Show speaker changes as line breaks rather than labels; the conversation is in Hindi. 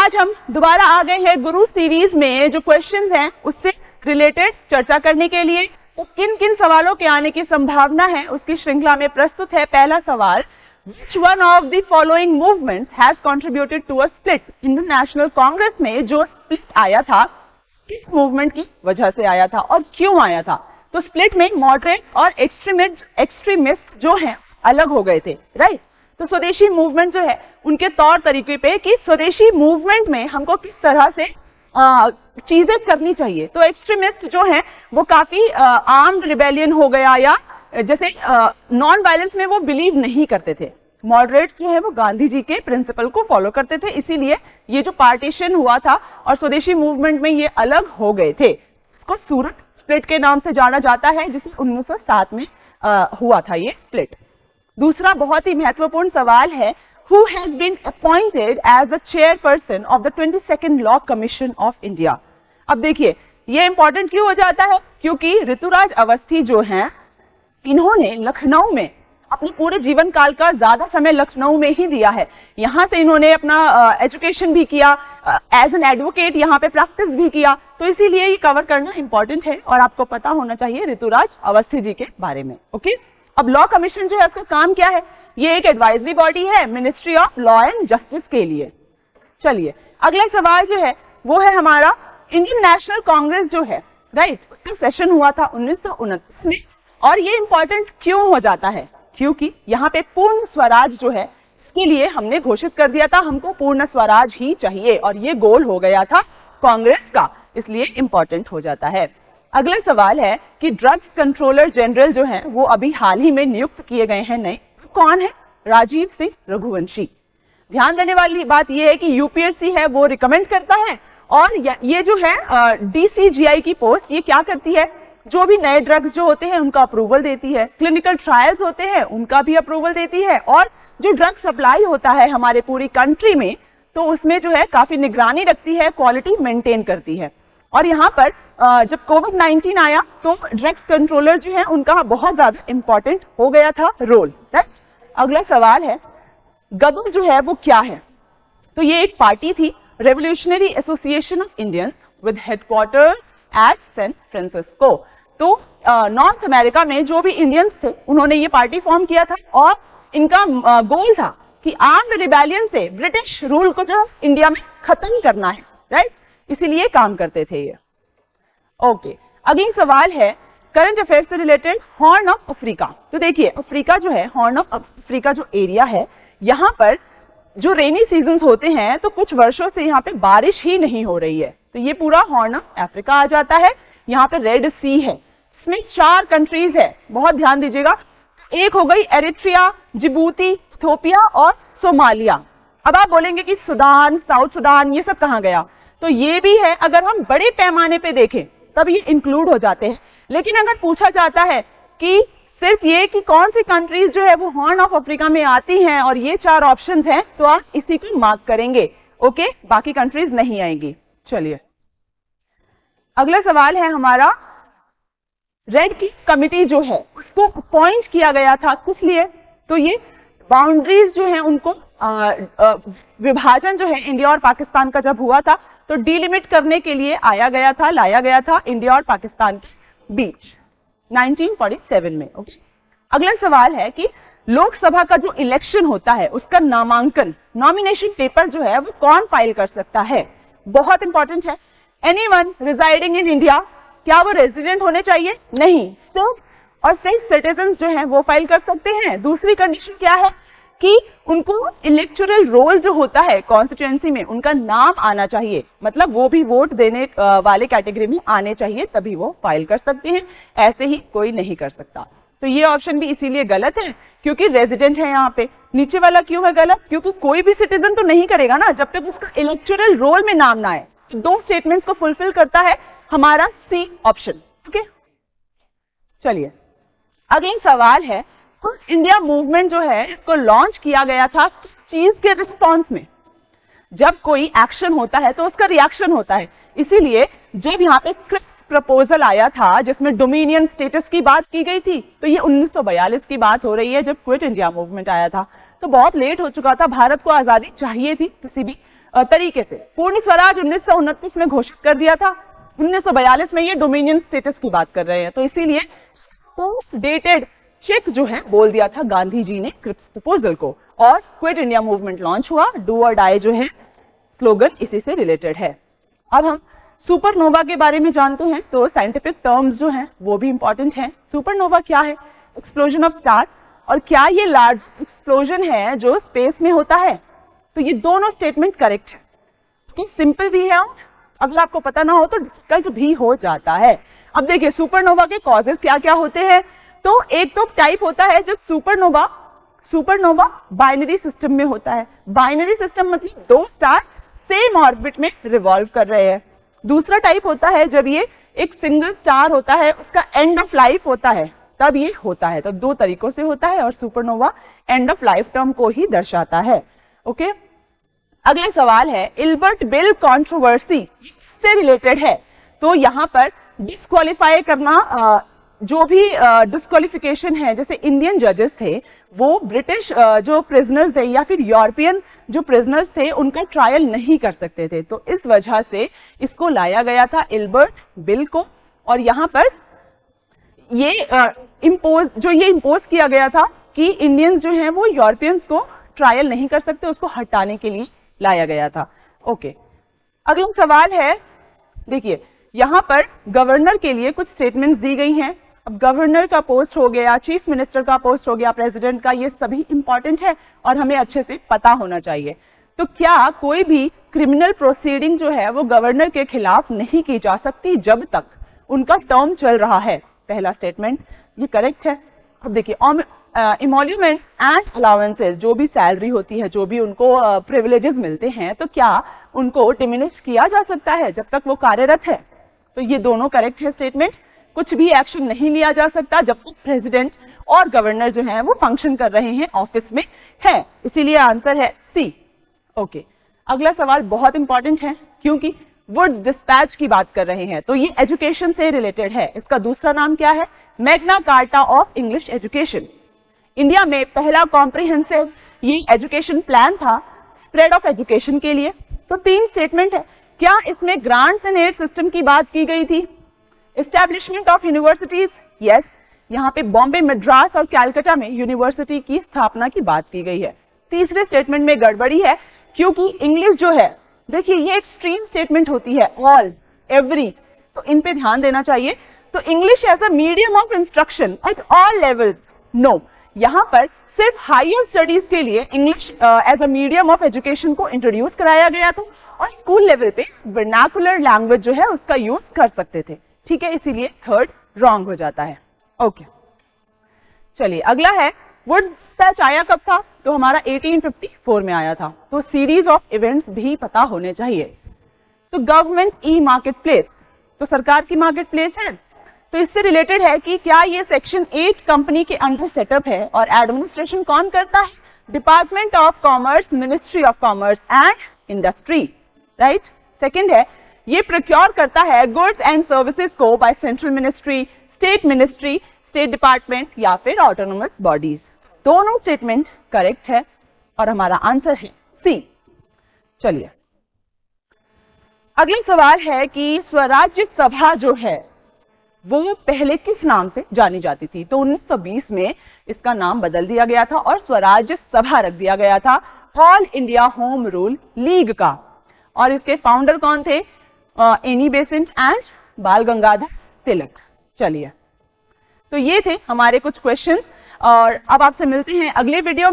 आज हम दोबारा आ गए हैं गुरु सीरीज में जो क्वेश्चंस हैं उससे रिलेटेड चर्चा करने के लिए। तो किन किन सवालों के आने की संभावना है उसकी श्रृंखला में प्रस्तुत है पहला सवाल, Which one of the following movements has contributed to a split in the National Congress? में जो split आया था किस मूवमेंट की वजह से आया था और क्यों आया था? तो स्प्लिट में मॉडरेट और एक्सट्रीमिस्ट जो हैं अलग हो गए थे, राइट? तो स्वदेशी मूवमेंट जो है उनके तौर तरीके पे कि स्वदेशी मूवमेंट में हमको किस तरह से चीजें करनी चाहिए। तो एक्सट्रीमिस्ट जो हैं वो काफी आर्म्ड रिबेलियन हो गया या जैसे नॉन वायलेंस में वो बिलीव नहीं करते थे। मॉडरेट्स जो है वो गांधी जी के प्रिंसिपल को फॉलो करते थे, इसीलिए ये जो पार्टीशन हुआ था और स्वदेशी मूवमेंट में ये अलग हो गए थे। इसको सूरत स्प्लिट के नाम से जाना जाता है जिसे 1907 में हुआ था ये स्प्लिट। दूसरा बहुत ही महत्वपूर्ण सवाल है, Who has been appointed as the chairperson of the 22nd Law Commission of India? अब देखिए ये इंपॉर्टेंट क्यों हो जाता है, क्योंकि ऋतुराज अवस्थी जो हैं इन्होंने लखनऊ में अपने पूरे जीवन काल का ज्यादा समय लखनऊ में ही दिया है। यहाँ से इन्होंने अपना एजुकेशन भी किया, एज एन एडवोकेट यहाँ पे प्रैक्टिस भी किया, तो इसीलिए ये कवर करना इंपॉर्टेंट है और आपको पता होना चाहिए ऋतुराज अवस्थी जी के बारे में। ओके, अब लॉ कमीशन जो है उसका काम क्या है? ये एक एडवाइजरी बॉडी है ministry of law and justice के लिए। चलिए अगला सवाल जो है वो है हमारा इंडियन नेशनल कांग्रेस जो है, राइट, उसका सेशन हुआ था 1929 में और ये इंपॉर्टेंट क्यों हो जाता है? क्योंकि यहाँ पे पूर्ण स्वराज जो है इसके लिए हमने घोषित कर दिया था हमको पूर्ण स्वराज ही चाहिए और ये गोल हो गया था कांग्रेस का, इसलिए इंपॉर्टेंट हो जाता है। अगला सवाल है कि ड्रग्स कंट्रोलर जनरल जो है वो अभी हाल ही में नियुक्त किए गए हैं नए, कौन है? राजीव सिंह रघुवंशी। ध्यान देने वाली बात यह है कि यूपीएससी है वो रिकमेंड करता है और ये जो है डीसीजीआई की पोस्ट ये क्या करती है, जो भी नए ड्रग्स जो होते हैं उनका अप्रूवल देती है, क्लिनिकल ट्रायल्स होते हैं उनका भी अप्रूवल देती है और जो ड्रग सप्लाई होता है हमारे पूरी कंट्री में तो उसमें जो है काफी निगरानी रखती है, क्वालिटी मेंटेन करती है। और यहाँ पर जब कोविड-19 आया तो ड्रग्स कंट्रोलर जो है उनका बहुत ज्यादा इंपॉर्टेंट हो गया था रोल, राइट? अगला सवाल है गदर जो है वो क्या है? तो ये एक पार्टी थी, revolutionary association of Indians with headquarter at San Francisco. तो नॉर्थ अमेरिका में जो भी इंडियंस थे उन्होंने ये पार्टी फॉर्म किया था और इनका गोल था कि आर्म्ड रिबेलियन से ब्रिटिश रूल को जो इंडिया में खत्म करना है, राइट? इसीलिए काम करते थे ये। ओके, अगली सवाल है करंट अफेयर से रिलेटेड हॉर्न ऑफ अफ्रीका। तो देखिए अफ्रीका जो है, हॉर्न ऑफ अफ्रीका जो एरिया है यहाँ पर जो रेनी सीजन्स होते हैं तो कुछ वर्षों से यहाँ पे बारिश ही नहीं हो रही है, तो ये पूरा हॉर्न ऑफ अफ्रीका आ जाता है। यहाँ पे रेड सी है, इसमें 4 कंट्रीज है, बहुत ध्यान दीजिएगा। एक हो गई एरिट्रिया, जिबूती, इथियोपिया और सोमालिया। अब आप बोलेंगे कि सुडान, साउथ सुडान ये सब कहाँ गया? तो ये भी है, अगर हम बड़े पैमाने पे देखें तब ये इंक्लूड हो जाते हैं, लेकिन अगर पूछा जाता है कि सिर्फ ये कि कौन सी कंट्रीज जो है वो हॉर्न ऑफ अफ्रीका में आती हैं और ये 4 ऑप्शंस हैं तो आप इसी को मार्क करेंगे, ओके? बाकी कंट्रीज नहीं आएंगी। चलिए अगला सवाल है हमारा, रेड की कमिटी जो है उसको अपॉइंट किया गया था किस लिए? तो ये बाउंड्रीज जो है उनको विभाजन जो है इंडिया और पाकिस्तान का जब हुआ था तो डिलिमिट करने के लिए लाया गया था इंडिया और पाकिस्तान के बीच 1947 में। ओके, अगला सवाल है कि लोकसभा का जो इलेक्शन होता है उसका नामांकन, नॉमिनेशन पेपर जो है वो कौन फाइल कर सकता है? बहुत इंपॉर्टेंट है। एनीवन रिजाइडिंग इन इंडिया, क्या वो रेजिडेंट होने चाहिए? नहीं, सिर्फ सिटीजन जो है वो फाइल कर सकते हैं। दूसरी कंडीशन क्या है कि उनको इलेक्टोरल रोल जो होता है कॉन्स्टिट्यूएंसी में उनका नाम आना चाहिए, मतलब वो भी वोट देने वाले कैटेगरी में आने चाहिए तभी वो फाइल कर सकते हैं, ऐसे ही कोई नहीं कर सकता। तो ये ऑप्शन भी इसीलिए गलत है क्योंकि रेजिडेंट है यहाँ पे। नीचे वाला क्यों है गलत? क्योंकि कोई भी सिटीजन तो नहीं करेगा ना जब तक उसका इलेक्टोरल रोल में नाम ना आए। तो 2 स्टेटमेंट्स को फुलफिल करता है हमारा सी ऑप्शन। ओके, चलिए अगला सवाल है, इंडिया मूवमेंट जो है इसको लॉन्च किया गया था किस चीज के रिस्पॉन्स में? जब कोई एक्शन होता है तो उसका रिएक्शन होता है, इसीलिए जब यहाँ पे क्रिप्स प्रपोजल आया था जिसमें डोमिनियन स्टेटस की बात की गई थी तो ये 1942 की बात हो रही है जब क्विट इंडिया मूवमेंट आया था। तो बहुत लेट हो चुका था, भारत को आजादी चाहिए थी किसी भी तरीके से। पूर्ण स्वराज 1929 में घोषित कर दिया था, 1942 में ये डोमिनियन स्टेटस की बात कर रहे हैं, तो इसीलिए पोस्ट डेटेड चेक जो है बोल दिया था गांधी जी ने क्रिप्स प्रपोजल को, और क्विट इंडिया मूवमेंट लॉन्च हुआ। डू और डाई जो है स्लोगन इसी से रिलेटेड है। अब हम सुपरनोवा के बारे में जानते हैं, तो साइंटिफिक टर्म्स जो हैं वो भी इंपॉर्टेंट हैं। सुपरनोवा क्या है? Explosion of star. और क्या ये लार्ज एक्सप्लोजन है जो स्पेस में होता है? तो ये दोनों स्टेटमेंट करेक्ट है। तो सिंपल भी है, अगर आपको पता ना हो तो डिफिकल्ट भी हो जाता है। अब देखिए सुपरनोवा के कॉजेस क्या क्या होते हैं। तो एक तो टाइप होता है जब सुपरनोवा बाइनरी सिस्टम में होता है। बाइनरी सिस्टम मतलब दो स्टार सेम ऑर्बिट में रिवॉल्व कर रहे हैं। दूसरा टाइप होता है जब ये एक सिंगल स्टार होता है, उसका एंड ऑफ लाइफ होता है, तब ये होता है। तो दो तरीकों से होता है और supernova end of life term को ही दर्शाता है। ओके, अगला सवाल है इल्बर्ट बिल कंट्रोवर्सी से रिलेटेड है। तो यहां पर डिस्क्वालीफाई करना, जो भी डिस्क्वालिफिकेशन है, जैसे इंडियन जजेस थे वो ब्रिटिश जो प्रिजनर्स थे या फिर यूरोपियन जो प्रिजनर्स थे उनका ट्रायल नहीं कर सकते थे, तो इस वजह से इसको लाया गया था इल्बर्ट बिल को। और यहां पर ये इम्पोज किया गया था कि इंडियंस जो हैं वो यूरोपियंस को ट्रायल नहीं कर सकते, उसको हटाने के लिए लाया गया था। ओके, अगला सवाल है, देखिए यहां पर गवर्नर के लिए कुछ स्टेटमेंट्स दी गई हैं। अब गवर्नर का पोस्ट हो गया, चीफ मिनिस्टर का पोस्ट हो गया, प्रेसिडेंट का, ये सभी इंपॉर्टेंट है और हमें अच्छे से पता होना चाहिए। तो क्या कोई भी क्रिमिनल प्रोसीडिंग जो है वो गवर्नर के खिलाफ नहीं की जा सकती जब तक उनका टर्म चल रहा है? पहला स्टेटमेंट ये करेक्ट है। अब देखिए इमोल्यूमेंट एंड अलाउंसेस, जो भी सैलरी होती है, जो भी उनको प्रिविलेजेस मिलते हैं, तो क्या उनको डिमिनिश किया जा सकता है जब तक वो कार्यरत है? तो ये दोनों करेक्ट है स्टेटमेंट। कुछ भी एक्शन नहीं लिया जा सकता जब तक प्रेसिडेंट और गवर्नर जो है वो फंक्शन कर रहे हैं, ऑफिस में है, इसीलिए आंसर है सी। ओके, अगला सवाल बहुत इंपॉर्टेंट है क्योंकि वुड डिस्पैच की बात कर रहे हैं, तो ये एजुकेशन से रिलेटेड है। इसका दूसरा नाम क्या है? Magna carta of English education. India में पहला कॉम्प्रिहेंसिव ये एजुकेशन प्लान था स्प्रेड ऑफ एजुकेशन के लिए। तो तीन स्टेटमेंट है। क्या इसमें ग्रांट्स एंड एड सिस्टम की बात की गई थी? एस्टैब्लिशमेंट ऑफ यूनिवर्सिटीज, यस, यहाँ पे बॉम्बे, मद्रास और कैलकाटा में यूनिवर्सिटी की स्थापना की बात की गई है। तीसरे स्टेटमेंट में गड़बड़ी है क्योंकि इंग्लिश जो है, देखिए ये एक्सट्रीम स्टेटमेंट होती है, ऑल, एवरी, तो इन पे ध्यान देना चाहिए। तो English as a medium of instruction at all levels, no, यहां पर सिर्फ हायर स्टडीज के लिए English as a medium of education को इंट्रोड्यूस कराया गया था और स्कूल लेवल पे वर्नाकुलर लैंग्वेज जो है उसका यूज कर सकते थे। ठीक है, इसीलिए थर्ड रॉन्ग हो जाता है। ओके, चलिए अगला है वुड डिस्पैच आया कब था? तो हमारा 1854 में आया था। तो सीरीज ऑफ इवेंट्स भी पता होने चाहिए। तो गवर्नमेंट ई मार्केट प्लेस, तो सरकार की मार्केट प्लेस है, तो इससे रिलेटेड है कि क्या ये सेक्शन 8 कंपनी के अंडर सेटअप है और एडमिनिस्ट्रेशन कौन करता है? Department of commerce, ministry of commerce and industry, right. Second है ये प्रोक्योर करता है गुड्स एंड सर्विसेज को by central ministry, state department या फिर ऑटोनोमस बॉडीज। दोनों स्टेटमेंट करेक्ट है और हमारा आंसर है सी। चलिए अगला सवाल है कि स्वराज्य सभा जो है वो पहले किस नाम से जानी जाती थी? तो 1920 में इसका नाम बदल दिया गया था और स्वराज्य सभा रख दिया गया था all India home rule league का। और इसके फाउंडर कौन थे? एनी बेसेंट एंड बाल गंगाधर तिलक। चलिए, तो ये थे हमारे कुछ क्वेश्चंस और अब आपसे मिलते हैं अगले वीडियो में।